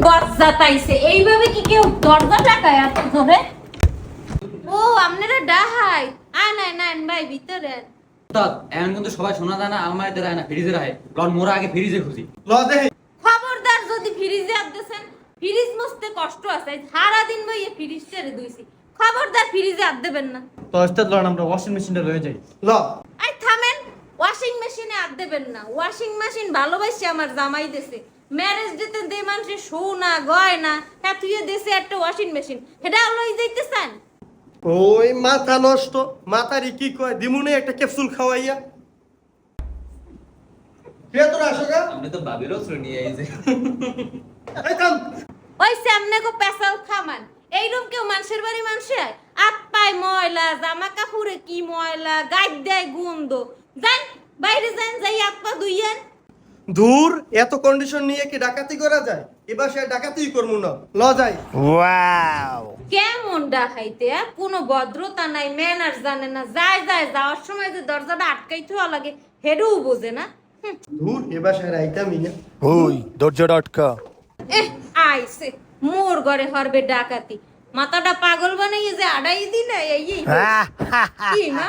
বজ্জাতাইছে এইভাবে কি কেউ দরজা টাকায় এত জোরে? ও আপনারা ডাহাই আন আন আন ভাই ভিতরে আন। উস্তাদ এখন কিন্তু সবাই শোনা যায় না, আলমারিতে রায় না, ফ্রিজে রায়। লন মোরা আগে ফ্রিজে খুঁজি। ল দেখি। খবরদার যদি ফ্রিজে আনতেছেন, ফ্রিজ মুছতে কষ্ট আছে, সারা দিন বইয়ে ফ্রিজ ছেড়ে দুইছি, খবরদার ফ্রিজে আদ দেবেন না। তো ওস্তাদ লন আমরা ওয়াশিং মেশিনটা লয়ে যাই। ল আই থামেন, ওয়াশিং মেশিনে আদ দেবেন না। ওয়াশিং মেশিন ভালোবাসি আমার জামাই দেশে, ম্যারেজ ডেতে দে মানুষের সোনা গয়না হ্যাঁ তুই দেশে একটা ওয়াশিং মেশিন, এটা লই যাইতেছেন? ওই মাথা নষ্ট, মাথারি কি কয় দিমুনে একটা ক্যাপসুল খাওয়াইয়া। কে তোর আসো গা? আপনি তো ভাবিরও নিয়ে আইছে। এই থাম। ওই সামনে গো পেশাল খামান, এইরকম কেউ মানুষের বাড়ি মানুষে আত পায় ময়লা, জামা কাপড়ে কি ময়লা, গাইড দেয় গন্ধ। যান বাইরে যান, যাই আত পা ধুইয়েন। দূর এত কন্ডিশন নিয়ে কি ডাকাতি করা যায়? এবার সে ডাকাতিই করবো না, ল যাই। কেমন ডাকাইতে কোনো ভদ্রতা নাই, ম্যানার জানে না, যায় যায় যাওয়ার সময় যে দরজাটা আটকাইতে লাগে হেডও বোঝে না। দূর এবার সে রাইতামই না। ওই দরজাটা আটকা। আইছে মোর ঘরে হরবে ডাকাতি, মাথাটা পাগল বানাইয়ে যে আড়াই দিলে এই কি না